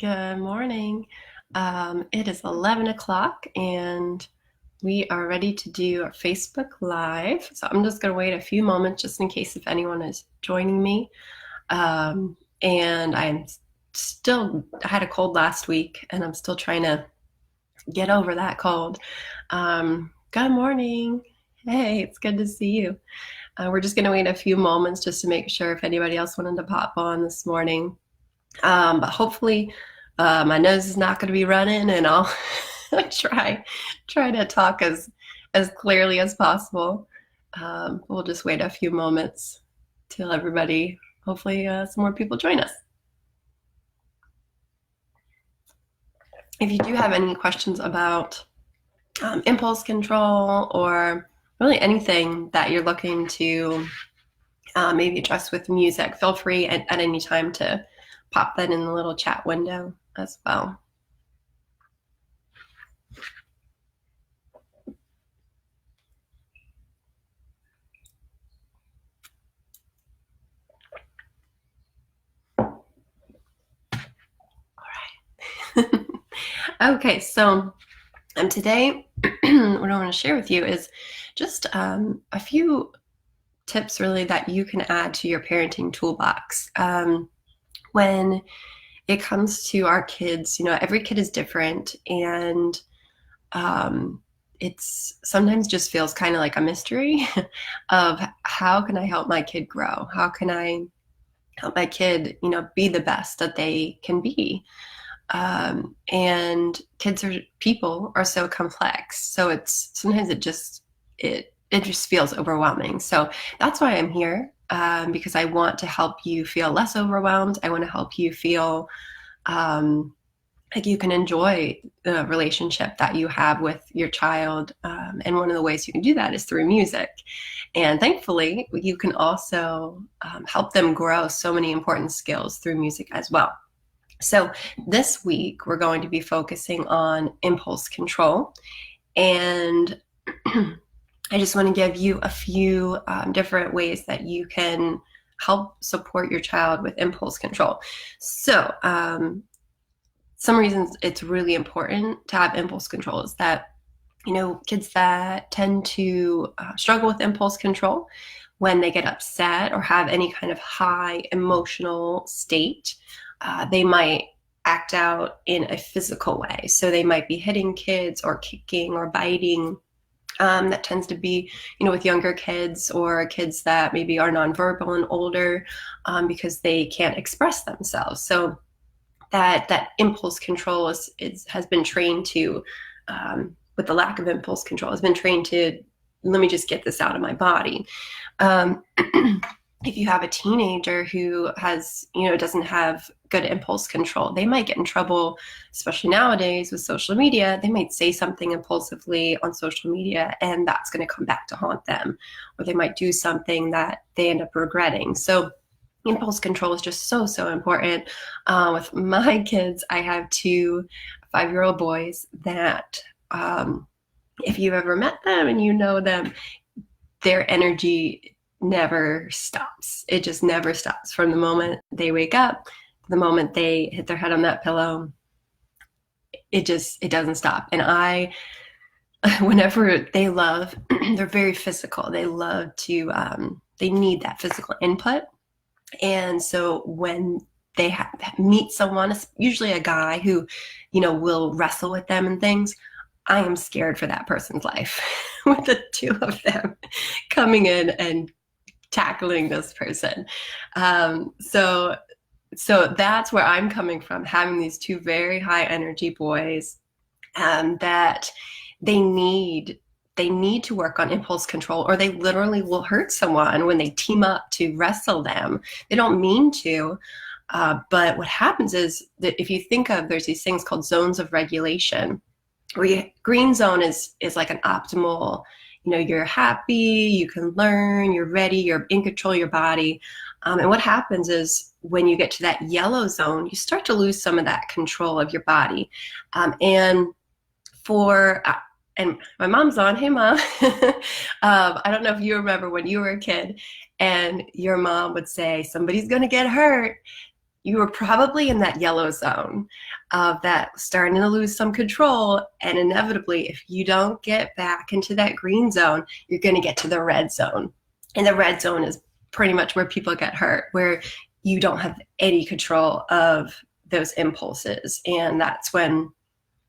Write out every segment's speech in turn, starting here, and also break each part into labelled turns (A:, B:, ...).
A: Good morning. It is 11 o'clock and we are ready to do our Facebook Live. So I'm just going to wait a few moments just in case if anyone is joining me. And I had a cold last week and I'm still trying to get over that cold. Good morning. Hey, it's good to see you. We're just going to wait a few moments just to make sure if anybody else wanted to pop on this morning. But hopefully my nose is not going to be running and I'll try to talk as clearly as possible. We'll just wait a few moments till everybody, hopefully some more people join us. If you do have any questions about impulse control or really anything that you're looking to maybe address with music, feel free at any time to pop that in the little chat window as well. All right. Okay, so today what I want to share with you is just a few tips really that you can add to your parenting toolbox. When it comes to our kids, every kid is different, and it's sometimes just feels kind of like a mystery of how can I help my kid grow? How can I help my kid, be the best that they can be? And people are so complex. So it's sometimes it just feels overwhelming. So that's why I'm here, because I want to help you feel less overwhelmed. I want to help you feel like you can enjoy the relationship that you have with your child. And one of the ways you can do that is through music. And thankfully, you can also help them grow so many important skills through music as well. So this week, we're going to be focusing on impulse control. And I just want to give you a few different ways that you can help support your child with impulse control. So some reasons it's really important to have impulse control is that, kids that tend to struggle with impulse control when they get upset or have any kind of high emotional state, they might act out in a physical way. So they might be hitting kids or kicking or biting. That tends to be, with younger kids or kids that maybe are nonverbal and older because they can't express themselves. So that impulse control has been trained to, with the lack of impulse control, has been trained to, let me just get this out of my body. If you have a teenager who has, doesn't have good impulse control, they might get in trouble, especially nowadays with social media. They might say something impulsively on social media and that's going to come back to haunt them, or they might do something that they end up regretting. So impulse control is just so, so important. With my kids, I have two 5-year-old boys that if you've ever met them and you know them, their energy never stops. It just never stops. From the moment they wake up, the moment they hit their head on that pillow, it doesn't stop. And whenever they're very physical. They love to, they need that physical input. And so when they meet someone, usually a guy who, will wrestle with them and things, I am scared for that person's life with the two of them coming in and tackling this person. So that's where I'm coming from, having these two very high energy boys that they need to work on impulse control, or they literally will hurt someone when they team up to wrestle them. They don't mean to, but what happens is that if you think of, there's these things called zones of regulation, where green zone is like an optimal, you're happy, you can learn, you're ready, you're in control of your body. And what happens is when you get to that yellow zone, you start to lose some of that control of your body. And my mom's on. Hey, Mom. I don't know if you remember when you were a kid and your mom would say, somebody's going to get hurt. You were probably in that yellow zone. of that starting to lose some control. And inevitably, if you don't get back into that green zone, you're going to get to the red zone. And the red zone is pretty much where people get hurt, where you don't have any control of those impulses. And that's when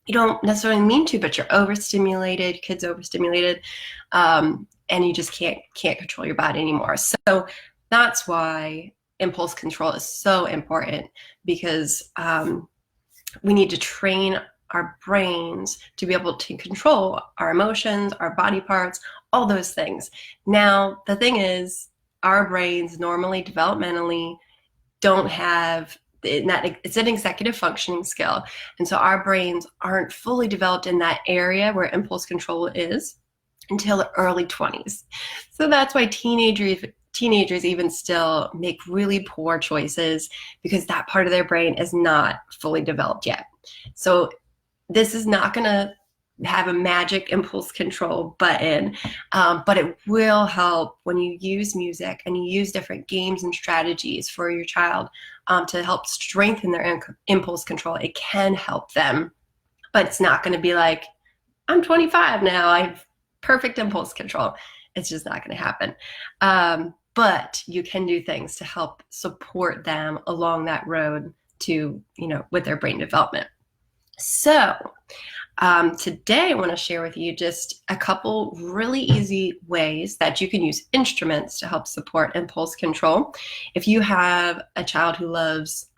A: you don't necessarily mean to, but you're overstimulated, kids overstimulated, and you just can't control your body anymore. So that's why impulse control is so important, because we need to train our brains to be able to control our emotions, our body parts, all those things. Now, the thing is, our brains normally developmentally don't have it's an executive functioning skill. And so our brains aren't fully developed in that area where impulse control is until the early 20s. So that's why teenagers even still make really poor choices, because that part of their brain is not fully developed yet. So this is not going to have a magic impulse control button, but it will help when you use music and you use different games and strategies for your child to help strengthen their impulse control. It can help them, but it's not going to be like, I'm 25 now, I have perfect impulse control. It's just not going to happen. But you can do things to help support them along that road to, with their brain development. So today I want to share with you just a couple really easy ways that you can use instruments to help support impulse control. If you have a child who loves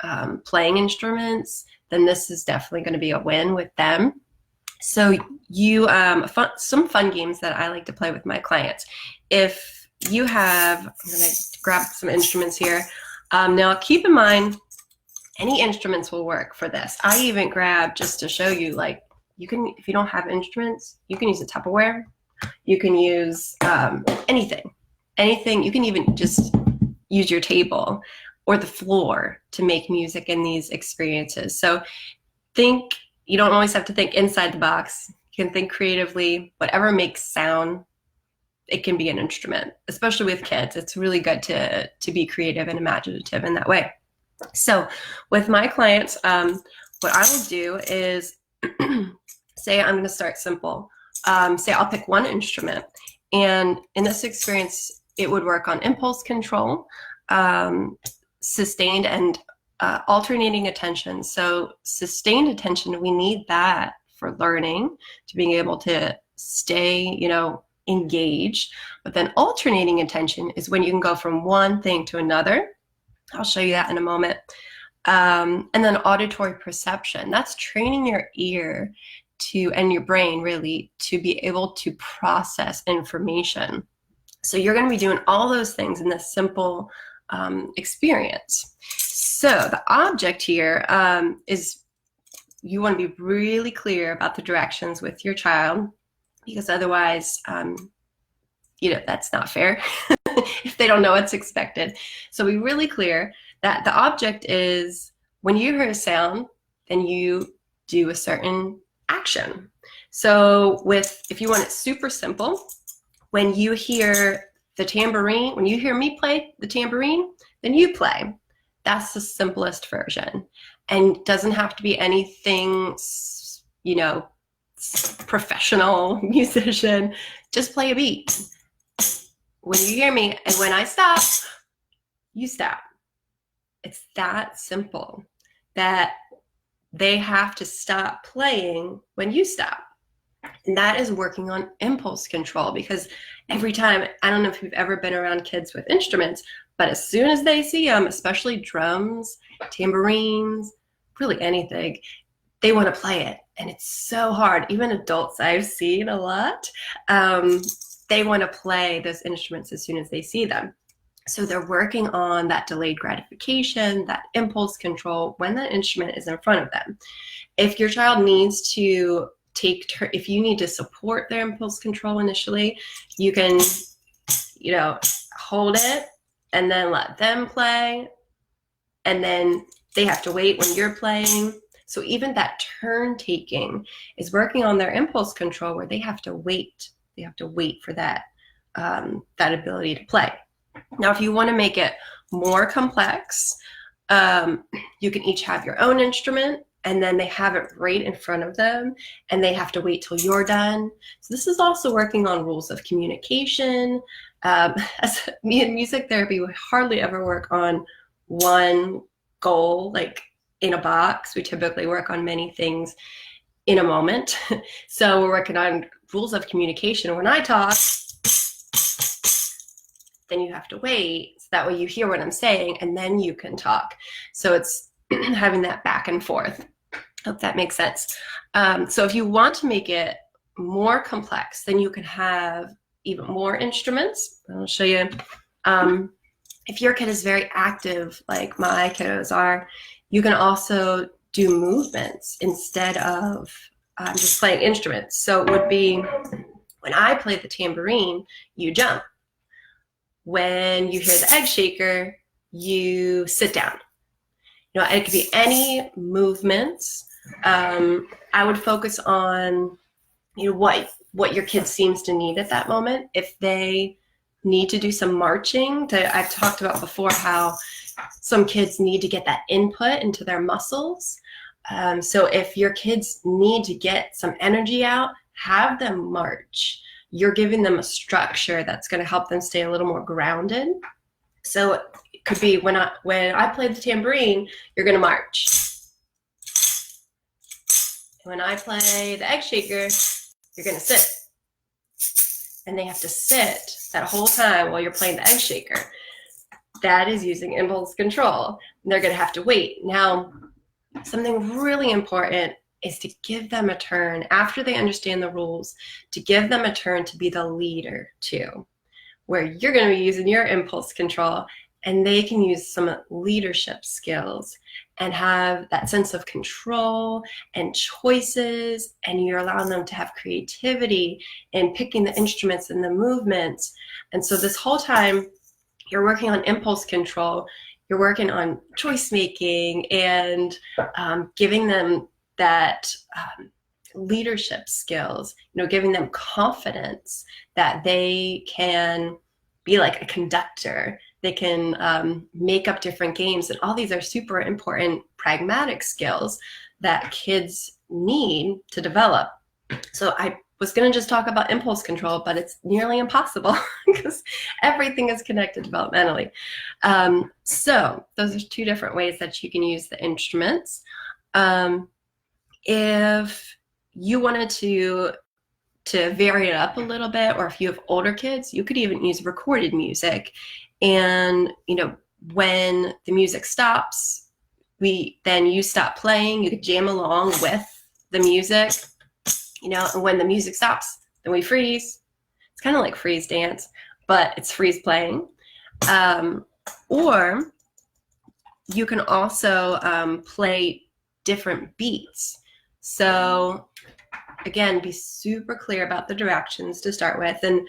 A: playing instruments, then this is definitely going to be a win with them. So some fun games that I like to play with my clients. If you have, I'm going to grab some instruments here. Now keep in mind, any instruments will work for this. I even grabbed, just to show you, like, you can, if you don't have instruments, you can use a Tupperware. You can use anything. You can even just use your table or the floor to make music in these experiences. So you don't always have to think inside the box. You can think creatively. Whatever makes sound, it can be an instrument, especially with kids. It's really good to be creative and imaginative in that way. So with my clients, what I will do is say I'm going to start simple. Say I'll pick one instrument, and in this experience, it would work on impulse control, sustained and alternating attention. So sustained attention, we need that for learning, to being able to stay, engaged. But then alternating attention is when you can go from one thing to another. I'll show you that in a moment. And then auditory perception, that's training your ear and your brain really to be able to process information. So you're going to be doing all those things in this simple experience. So the object here is, you want to be really clear about the directions with your child, because otherwise, that's not fair if they don't know what's expected. So be really clear that the object is, when you hear a sound, then you do a certain action. So if you want it super simple, when you hear the tambourine, when you hear me play the tambourine, then you play. That's the simplest version. And doesn't have to be anything, professional musician. Just play a beat. When you hear me, and when I stop, you stop. It's that simple, that they have to stop playing when you stop. And that is working on impulse control, because every time, I don't know if you've ever been around kids with instruments, but as soon as they see them, especially drums, tambourines, really anything, they want to play it. And it's so hard. Even adults I've seen a lot, they want to play those instruments as soon as they see them. So they're working on that delayed gratification, that impulse control when that instrument is in front of them. If your child needs to if you need to support their impulse control initially, you can, hold it and then let them play. And then they have to wait when you're playing. So even that turn taking is working on their impulse control, where they have to wait. They have to wait for that ability to play. Now, if you want to make it more complex, you can each have your own instrument, and then they have it right in front of them, and they have to wait till you're done. So this is also working on rules of communication. As me in music therapy, we hardly ever work on one goal, like in a box. We typically work on many things in a moment. So we're working on rules of communication. When I talk, then you have to wait. So that way you hear what I'm saying, and then you can talk. So it's having that back and forth. Hope that makes sense. So if you want to make it more complex, then you can have even more instruments. I'll show you. If your kid is very active, like my kiddos are, you can also do movements instead of just playing instruments. So it would be, when I play the tambourine, you jump. When you hear the egg shaker, you sit down. You know, it could be any movements. I would focus on, you know, what your kid seems to need at that moment. If they need to do some marching, I've talked about before how some kids need to get that input into their muscles. So if your kids need to get some energy out, have them march. You're giving them a structure that's going to help them stay a little more grounded. So it could be, when I play the tambourine, you're going to march. When I play the egg shaker, you're going to sit. And they have to sit that whole time while you're playing the egg shaker. That is using impulse control. And they're going to have to wait. Now, something really important is to give them a turn after they understand the rules, to give them a turn to be the leader too, where you're going to be using your impulse control and they can use some leadership skills and have that sense of control and choices, and you're allowing them to have creativity in picking the instruments and the movements. And so this whole time you're working on impulse control, you're working on choice making and giving them that leadership skills, you know, giving them confidence that they can be like a conductor. They can make up different games, and all these are super important pragmatic skills that kids need to develop. So I was going to just talk about impulse control, but it's nearly impossible because everything is connected developmentally. So those are two different ways that you can use the instruments. If you wanted to vary it up a little bit, or if you have older kids, you could even use recorded music. And, you know, when the music stops, then you stop playing, you could jam along with the music, you know, and when the music stops, then we freeze. It's kind of like freeze dance, but it's freeze playing. Or you can also play different beats. So again, be super clear about the directions to start with. And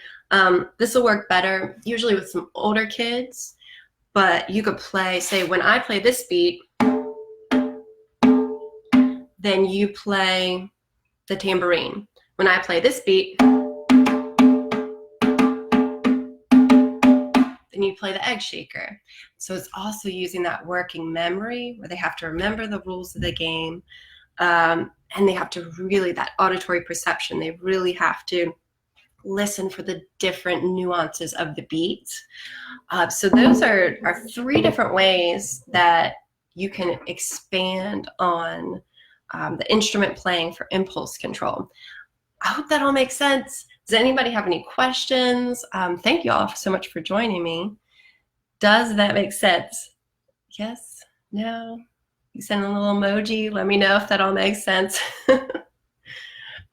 A: this will work better usually with some older kids, but you could play, say, when I play this beat, then you play the tambourine. When I play this beat, then you play the egg shaker. So it's also using that working memory where they have to remember the rules of the game. And they have to really, that auditory perception, they really have to listen for the different nuances of the beats. So those are three different ways that you can expand on the instrument playing for impulse control. I hope that all makes sense. Does anybody have any questions? Thank you all so much for joining me. Does that make sense? Yes? No? You send a little emoji. Let me know if that all makes sense.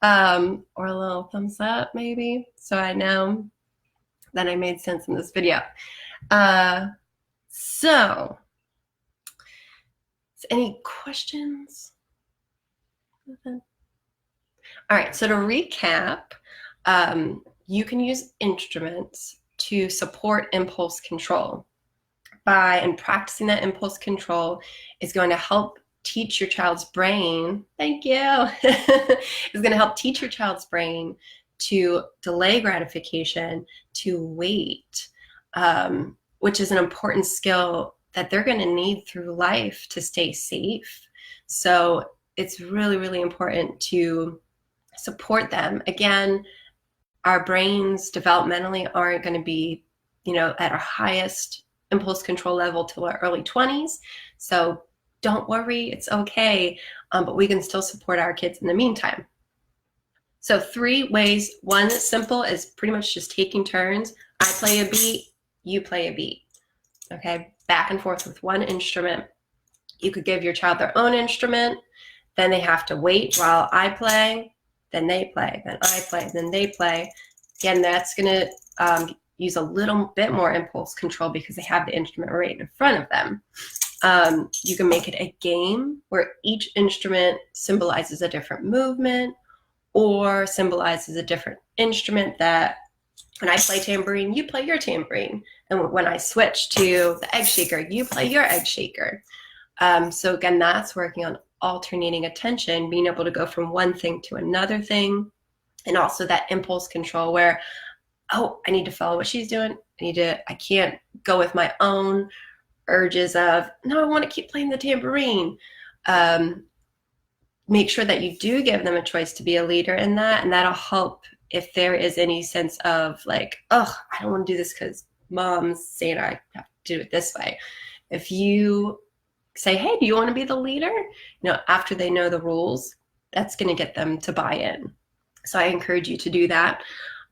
A: Or a little thumbs up maybe, so I know that I made sense in this video. So, any questions? Nothing? All right, so to recap, you can use instruments to support impulse control. And practicing that impulse control is going to help teach your child's brain, thank you, is going to help teach your child's brain to delay gratification, to wait, which is an important skill that they're going to need through life to stay safe. So it's really, really important to support them. Again, our brains developmentally aren't going to be, at our highest impulse control level till our early 20s. So don't worry, it's okay. But we can still support our kids in the meantime. So 3 ways. One simple is pretty much just taking turns. I play a beat, you play a beat. Okay, back and forth with one instrument. You could give your child their own instrument, then they have to wait while I play, then they play, then I play, then they play. Again, that's going to use a little bit more impulse control because they have the instrument right in front of them. You can make it a game where each instrument symbolizes a different movement or symbolizes a different instrument, that when I play tambourine, you play your tambourine. And when I switch to the egg shaker, you play your egg shaker. So again, that's working on alternating attention, being able to go from one thing to another thing. And also that impulse control where, oh, I need to follow what she's doing. I can't go with my own urges of, no, I want to keep playing the tambourine. Make sure that you do give them a choice to be a leader in that. And that'll help if there is any sense of like, oh, I don't want to do this because mom's saying I have to do it this way. If you say, hey, do you want to be the leader? After they know the rules, that's going to get them to buy in. So I encourage you to do that.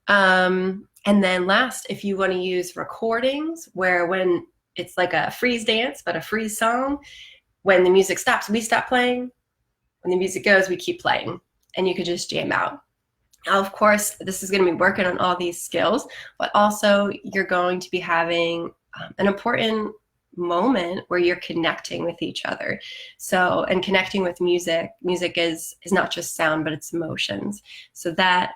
A: And then last, if you want to use recordings where when it's like a freeze dance, but a freeze song, when the music stops, we stop playing. When the music goes, we keep playing, and you could just jam out. Now, of course, this is going to be working on all these skills, but also you're going to be having an important moment where you're connecting with each other. So, and connecting with music is not just sound, but it's emotions. So that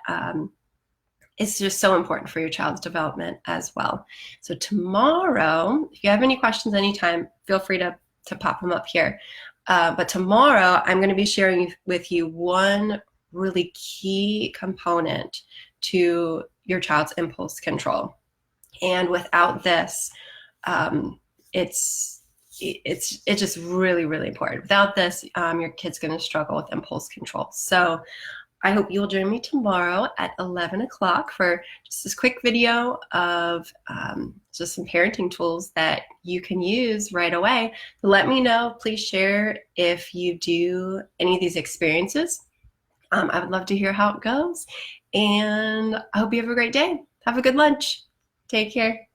A: is just so important for your child's development as well. So tomorrow, if you have any questions anytime, feel free to pop them up here. But tomorrow, I'm going to be sharing with you one really key component to your child's impulse control. And without this, it's just really, really important. Without this, your kid's going to struggle with impulse control. So I hope you'll join me tomorrow at 11 o'clock for just this quick video of just some parenting tools that you can use right away. Let me know, please share if you do any of these experiences. I would love to hear how it goes. And I hope you have a great day. Have a good lunch. Take care.